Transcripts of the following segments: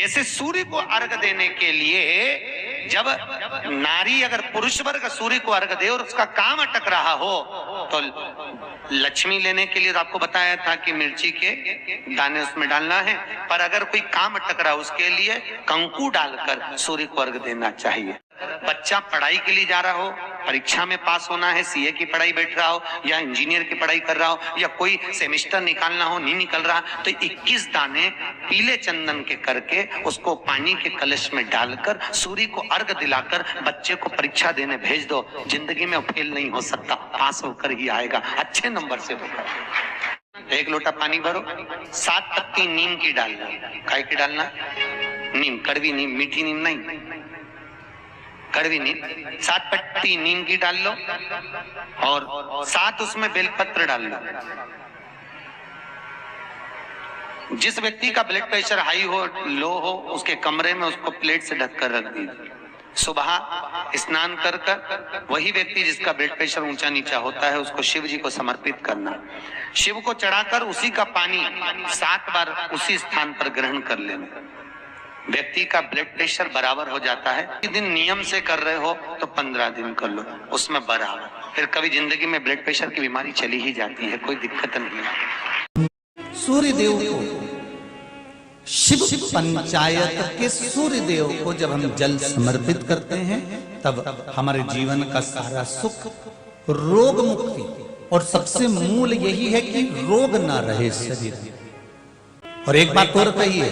जैसे सूर्य को अर्घ देने के लिए जब नारी अगर पुरुष वर्ग सूर्य को अर्घ दे और उसका काम अटक रहा हो तो लक्ष्मी लेने के लिए तो आपको बताया था कि मिर्ची के दाने उसमें डालना है, पर अगर कोई काम अटक रहा उसके लिए कंकु डालकर सूर्य को अर्घ देना चाहिए। बच्चा पढ़ाई के लिए जा रहा हो, परीक्षा में पास होना है, सीए की पढ़ाई बैठ रहा हो या इंजीनियर की पढ़ाई कर रहा हो या कोई सेमेस्टर निकालना हो, नहीं निकल रहा, तो 21 दाने पीले चंदन के करके उसको पानी के कलश में डालकर सूर्य को अर्घ दिलाकर बच्चे को परीक्षा देने भेज दो। जिंदगी में फेल नहीं हो सकता, पास होकर ही आएगा, अच्छे नंबर से होकर। 1 लोटा पानी भरो, 7 पत्ती नीम की डालना। काय की डालना? नीम, कड़वी नीम, मीठी नीम नहीं, कड़वी नीम। 7 पत्ती नीम की डाल लो और 7 उसमें बेलपत्र डाल लो। जिस व्यक्ति का ब्लड प्रेशर हाई हो, लो हो, उसके कमरे में उसको प्लेट से ढककर रख दीजिए। सुबह स्नान कर कर वही व्यक्ति जिसका ब्लड प्रेशर ऊंचा नीचा होता है उसको शिव जी को समर्पित करना। शिव को चढ़ाकर उसी का पानी 7 बार उसी स्थान पर ग्रहण कर लेना। व्यक्ति का ब्लड प्रेशर बराबर हो जाता है। एक दिन नियम से कर रहे हो तो 15 दिन कर लो, उसमें बराबर, फिर कभी जिंदगी में ब्लड प्रेशर की बीमारी चली ही जाती है, कोई दिक्कत नहीं है। सूर्य देव को, शिव पंचायत के सूर्य देव को जब हम जल समर्पित करते हैं तब हमारे जीवन का सारा सुख, रोग मुक्ति, और सबसे मूल यही है कि रोग ना रहे शरीर। और एक बात और कहिए,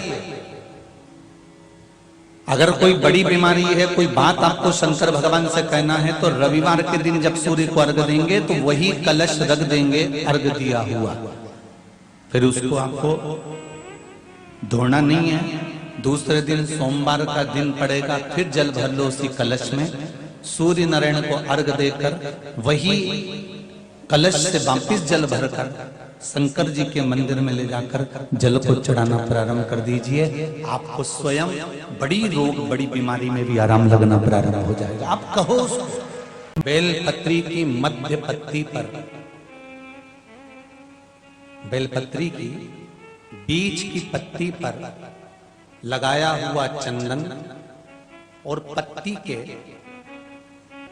अगर कोई बड़ी बीमारी है, कोई बात आपको शंकर भगवान से कहना है तो रविवार के दिन जब सूर्य को अर्घ देंगे तो वही कलश रख देंगे अर्घ दिया हुआ, फिर उसको आपको धोना नहीं है। दूसरे दिन सोमवार का दिन पड़ेगा, फिर जल भर लो उसी कलश में, सूर्य नारायण को अर्घ देकर वही कलश से वापिस जल भरकर शंकर जी के मंदिर में ले जाकर जल को चढ़ाना प्रारंभ कर दीजिए। आपको स्वयं बड़ी रोग, बड़ी बीमारी में भी आराम लगना प्रारंभ हो जाएगा। आप कहो उसको। बेलपत्री की मध्य पत्ती पर, बेलपत्री की बीच की पत्ती पर लगाया हुआ चंदन और पत्ती के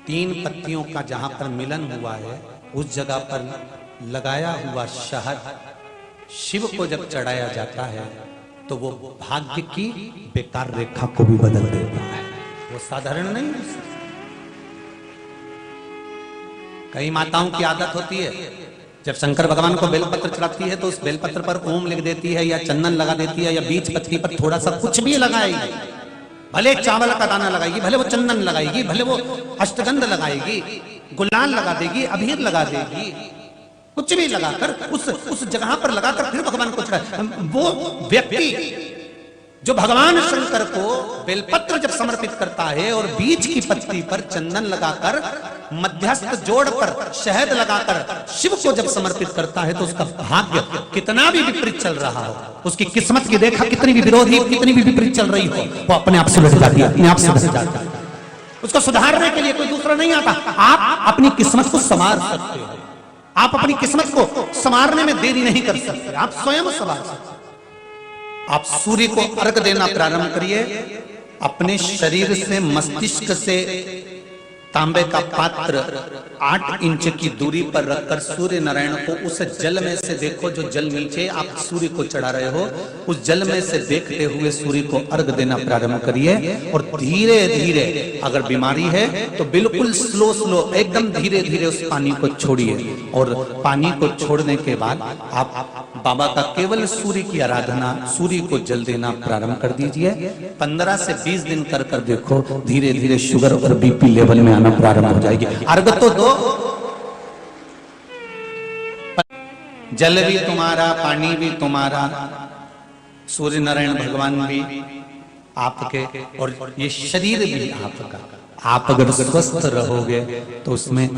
3 पत्तियों का जहां पर मिलन हुआ है उस जगह पर लगाया हुआ शहद शिव को जब चढ़ाया जाता है तो वो भाग्य की बेकार रेखा को भी बदल देता है। वो साधारण नहीं है। कई माताओं की आदत होती है, जब शंकर भगवान को बेलपत्र चढ़ाती है तो उस बेलपत्र पर ओम लिख देती है या चंदन लगा देती है या बीच पत्ती पर थोड़ा सा कुछ भी लगाएगी, भले चावल का दाना लगाएगी, भले वो चंदन लगाएगी, भले वो अष्टगंध लगाएगी, गुलाल लगा देगी, अबीर लगा देगी, कुछ भी लगाकर उस जगह पर लगाकर फिर भगवान को चढ़ा। वो व्यक्ति जो भगवान शंकर को बेलपत्र जब समर्पित करता है और बीच की पत्ती पर चंदन लगाकर मध्यस्थ जोड़कर शहद लगाकर शिव को जब समर्पित करता है तो उसका भाग्य कितना भी विपरीत चल रहा हो, उसकी किस्मत की रेखा कितनी भी विरोधी, कितनी भी विपरीत चल रही हो, वो अपने आप से लग जाती है, अपने आप से बच जाता है। उसको सुधारने के लिए कोई दूसरा नहीं आता। आप अपनी किस्मत को संवार सकते हो, आप अपनी किस्मत को संवारने में देरी नहीं कर सकते, आप स्वयं संवार सकते। आप सूर्य को अर्घ देना प्रारंभ करिए। अपने शरीर से, मस्तिष्क से तांबे का पात्र 8 इंच की दूरी पर रखकर सूर्य नारायण को उस जल में से देखो, जो जल नीचे आप सूर्य को चढ़ा रहे हो, उस जल में से देखते हुए सूर्य को अर्घ देना प्रारंभ करिए। और धीरे धीरे, अगर बीमारी है तो बिल्कुल स्लो स्लो, एकदम धीरे धीरे उस पानी को छोड़िए। और पानी को छोड़ने के बाद आप बाबा का केवल सूर्य की आराधना, सूर्य को जल देना प्रारंभ कर दीजिए। 15 से 20 दिन कर कर देखो, धीरे धीरे शुगर और बीपी लेवल में आना प्रारंभ हो जाएगी। अर्घ तो दो, जल भी तुम्हारा, पानी भी तुम्हारा, सूर्य नारायण भगवान भी आपके, और ये शरीर भी आपका। आप अगर स्वस्थ रहोगे तो उसमें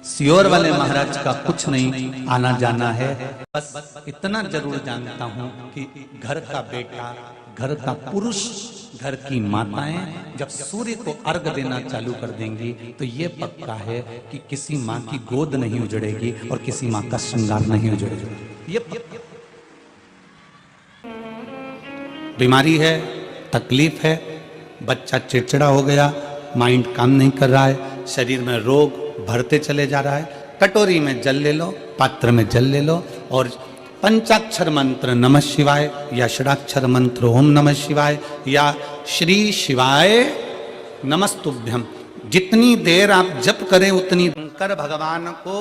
सियोर वाले महाराज का कुछ नहीं आना जाना है। बस इतना जरूर जानता हूं कि घर का बेटा, घर का पुरुष, घर की माताएं जब सूर्य को अर्घ देना चालू कर देंगी तो ये पक्का है कि किसी माँ की गोद नहीं उजड़ेगी और किसी माँ का श्रृंगार नहीं उजड़ेगा। ये बीमारी है, तकलीफ है, बच्चा चिड़चिड़ा हो गया, माइंड काम नहीं कर रहा है, शरीर में रोग भरते चले जा रहा है, कटोरी में जल ले लो, पात्र में जल ले लो और पंचाक्षर मंत्र नमः शिवाय या षडाक्षर मंत्र ओम नमः शिवाय या श्री शिवाय नमस्तुभ्यम, जितनी देर आप जप करें उतनी शंकर भगवान को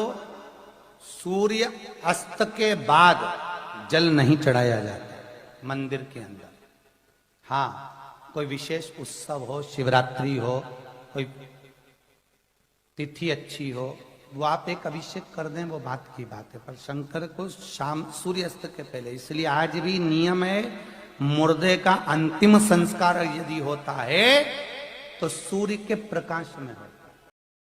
सूर्य अस्त के बाद जल नहीं चढ़ाया जाता मंदिर के अंदर। हाँ, कोई विशेष उत्सव हो, शिवरात्रि हो, कोई तिथि अच्छी हो, वो आप एक अभिषेक कर दें, वो बात की बात है, पर शंकर को शाम सूर्यास्त के पहले। इसलिए आज भी नियम है, मुर्दे का अंतिम संस्कार यदि होता है तो सूर्य के प्रकाश में होता है।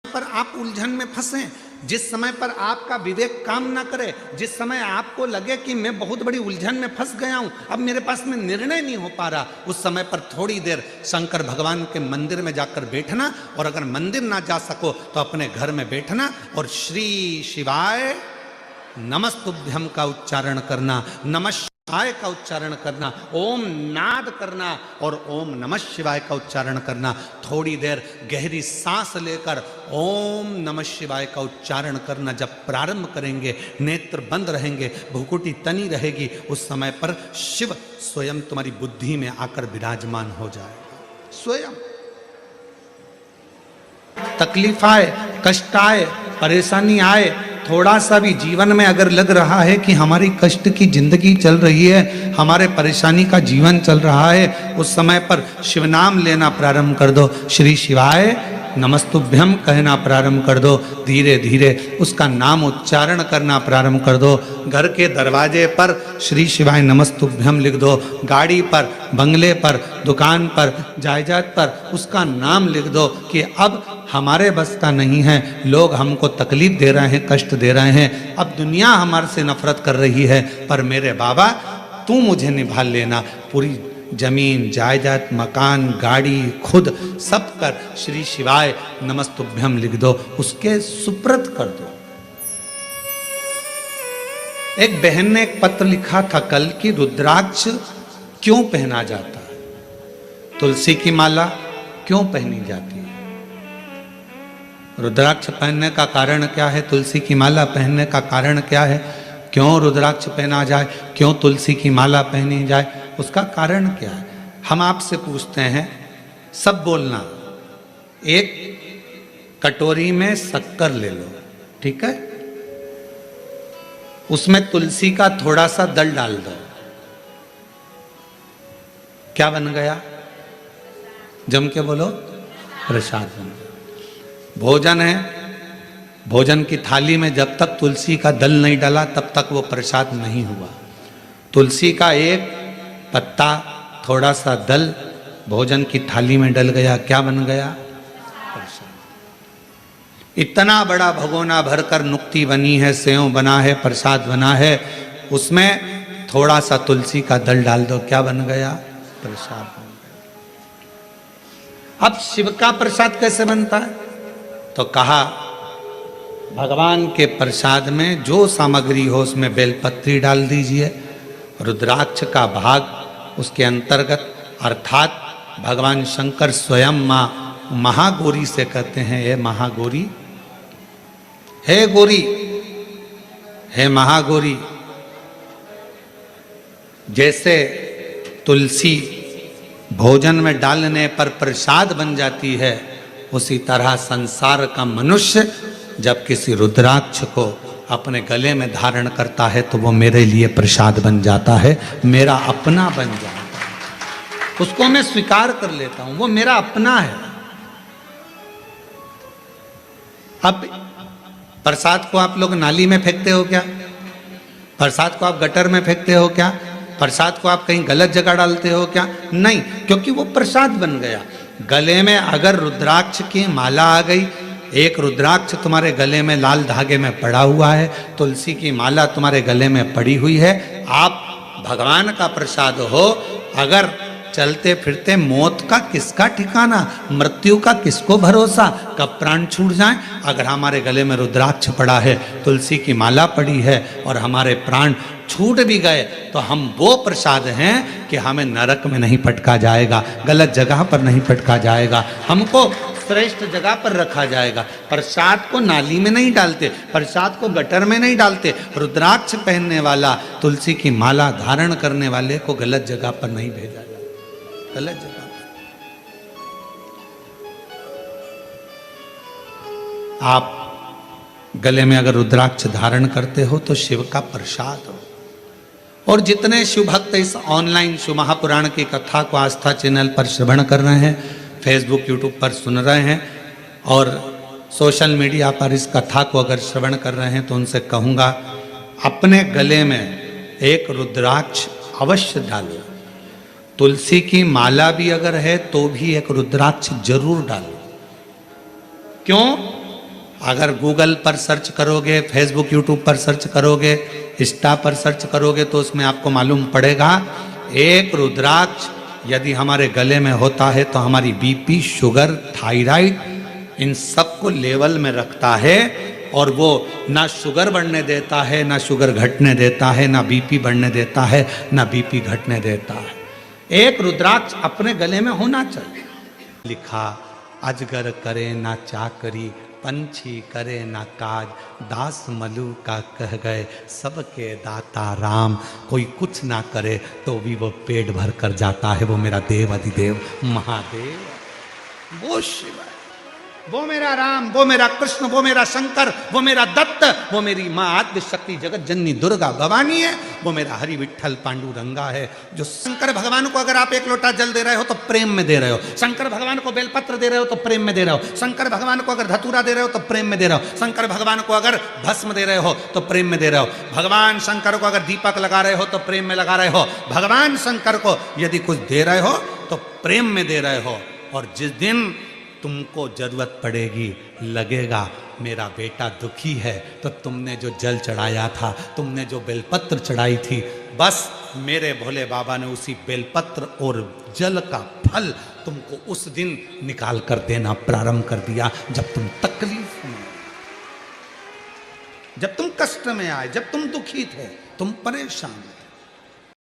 पर आप उलझन में फंसे, जिस समय पर आपका विवेक काम ना करे, जिस समय आपको लगे कि मैं बहुत बड़ी उलझन में फंस गया हूं, अब मेरे पास में निर्णय नहीं हो पा रहा, उस समय पर थोड़ी देर शंकर भगवान के मंदिर में जाकर बैठना, और अगर मंदिर ना जा सको तो अपने घर में बैठना और श्री शिवाय नमस्तुभ्यम का उच्चारण करना, नमः शिवाय का उच्चारण करना, ओम नाद करना और ओम नमः शिवाय का उच्चारण करना। थोड़ी देर गहरी सांस लेकर ओम नमः शिवाय का उच्चारण करना। जब प्रारंभ करेंगे, नेत्र बंद रहेंगे, भुकुटी तनी रहेगी, उस समय पर शिव स्वयं तुम्हारी बुद्धि में आकर विराजमान हो जाएगा। स्वयं तकलीफ आए, कष्ट आए, परेशानी आए, थोड़ा सा भी जीवन में अगर लग रहा है कि हमारी कष्ट की जिंदगी चल रही है, हमारे परेशानी का जीवन चल रहा है, उस समय पर शिव नाम लेना प्रारंभ कर दो, श्री शिवाय नमस्तुभ्यम कहना प्रारंभ कर दो, धीरे धीरे उसका नाम उच्चारण करना प्रारंभ कर दो। घर के दरवाजे पर श्री शिवाय नमस्तुभ्यम लिख दो, गाड़ी पर, बंगले पर, दुकान पर, जायदाद पर उसका नाम लिख दो कि अब हमारे बस का नहीं है, लोग हमको तकलीफ दे रहे हैं, कष्ट दे रहे हैं, अब दुनिया हमारे से नफरत कर रही है, पर मेरे बाबा तू मुझे निभा लेना। पूरी जमीन, जायदाद, मकान, गाड़ी, खुद सब कर श्री शिवाय नमस्तुभ्यम लिख दो, उसके सुप्रत कर दो। एक बहन ने एक पत्र लिखा था कल कि रुद्राक्ष क्यों पहना जाता है, तुलसी की माला क्यों पहनी जाती है। रुद्राक्ष पहनने का कारण क्या है, तुलसी की माला पहनने का कारण क्या है, क्यों रुद्राक्ष पहना जाए, क्यों तुलसी की माला पहनी जाए, उसका कारण क्या है। हम आपसे पूछते हैं, सब बोलना, एक कटोरी में शक्कर ले लो, ठीक है, उसमें तुलसी का थोड़ा सा दल डाल दो, क्या बन गया, जम के बोलो, प्रसाद बन गया। भोजन है, भोजन की थाली में जब तक तुलसी का दल नहीं डाला तब तक वो प्रसाद नहीं हुआ। तुलसी का एक पत्ता, थोड़ा सा दल भोजन की थाली में डल गया, क्या बन गया, प्रसाद। इतना बड़ा भगोना भरकर नुक्ति बनी है, सेव बना है, प्रसाद बना है, उसमें थोड़ा सा तुलसी का दल डाल दो, क्या बन गया, प्रसाद बन गया। अब शिव का प्रसाद कैसे बनता है, तो कहा भगवान के प्रसाद में जो सामग्री हो उसमें बेलपत्री डाल दीजिए, रुद्राक्ष का भाग उसके अंतर्गत, अर्थात भगवान शंकर स्वयं माँ महागौरी से कहते हैं, हे महागौरी, हे गौरी, हे महागौरी। जैसे तुलसी भोजन में डालने पर प्रसाद बन जाती है, उसी तरह संसार का मनुष्य जब किसी रुद्राक्ष को अपने गले में धारण करता है तो वो मेरे लिए प्रसाद बन जाता है, मेरा अपना बन जाता है, उसको मैं स्वीकार कर लेता हूं, वो मेरा अपना है। अब प्रसाद को आप लोग नाली में फेंकते हो क्या, प्रसाद को आप गटर में फेंकते हो क्या, प्रसाद को आप कहीं गलत जगह डालते हो क्या, नहीं, क्योंकि वो प्रसाद बन गया। गले में अगर रुद्राक्ष की माला आ गई, एक रुद्राक्ष तुम्हारे गले में लाल धागे में पड़ा हुआ है, तुलसी की माला तुम्हारे गले में पड़ी हुई है, आप भगवान का प्रसाद हो। अगर चलते फिरते मौत का किसका ठिकाना, मृत्यु का किसको भरोसा, कब प्राण छूट जाए। अगर हमारे गले में रुद्राक्ष पड़ा है, तुलसी की माला पड़ी है और हमारे प्राण छूट भी गए तो हम वो प्रसाद हैं कि हमें नरक में नहीं पटका जाएगा, गलत जगह पर नहीं पटका जाएगा, हमको श्रेष्ठ जगह पर रखा जाएगा। प्रसाद को नाली में नहीं डालते, प्रसाद को गटर में नहीं डालते। रुद्राक्ष पहनने वाला, तुलसी की माला धारण करने वाले को गलत जगह पर नहीं भेजा जाता, गलत जगह पर। आप गले में अगर रुद्राक्ष धारण करते हो तो शिव का प्रसाद हो। और जितने शिव भक्त इस ऑनलाइन शिव महापुराण की कथा को आस्था चैनल पर श्रवण कर रहे हैं, फेसबुक यूट्यूब पर सुन रहे हैं और सोशल मीडिया पर इस कथा को अगर श्रवण कर रहे हैं, तो उनसे कहूँगा अपने गले में एक रुद्राक्ष अवश्य डालो। तुलसी की माला भी अगर है तो भी एक रुद्राक्ष जरूर डालो। क्यों? अगर गूगल पर सर्च करोगे, फेसबुक यूट्यूब पर सर्च करोगे, इंस्टा पर सर्च करोगे, तो उसमें आपको मालूम पड़ेगा एक रुद्राक्ष यदि हमारे गले में होता है तो हमारी बीपी, शुगर, थायराइड इन सब को लेवल में रखता है। और वो ना शुगर बढ़ने देता है, ना शुगर घटने देता है, ना बीपी बढ़ने देता है, ना बीपी घटने देता है। एक रुद्राक्ष अपने गले में होना चाहिए। लिखा अजगर करे ना चाकरी, पंछी करे ना काज, दास मलू का कह गए सबके दाता राम। कोई कुछ ना करे तो भी वो पेट भर कर जाता है, वो मेरा देव अधिदेव महादेव, वो शिव है, वो मेरा राम, वो मेरा कृष्ण, वो मेरा शंकर, वो मेरा दत्त, वो मेरी माँ आद्य शक्ति जगत जननी दुर्गा भवानी है, वो मेरा हरि विठल पांडुरंगा है। जो शंकर भगवान को अगर आप एक लोटा जल दे रहे हो तो प्रेम में दे रहे हो, शंकर भगवान को बेलपत्र दे रहे हो तो प्रेम में दे रहे हो, शंकर भगवान को अगर धतूरा दे रहे हो तो प्रेम में दे रहे हो, शंकर भगवान को अगर भस्म दे रहे हो तो प्रेम में दे रहे हो, भगवान शंकर को अगर दीपक लगा रहे हो तो प्रेम में लगा रहे हो, भगवान शंकर को यदि कुछ दे रहे हो तो प्रेम में दे रहे हो। और जिस दिन तुमको जरूरत पड़ेगी, लगेगा मेरा बेटा दुखी है, तो तुमने जो जल चढ़ाया था, तुमने जो बेलपत्र चढ़ाई थी, बस मेरे भोले बाबा ने उसी बेलपत्र और जल का फल तुमको उस दिन निकाल कर देना प्रारंभ कर दिया, जब तुम तकलीफ में, जब तुम कष्ट में आए, जब तुम दुखी थे, तुम परेशान थे।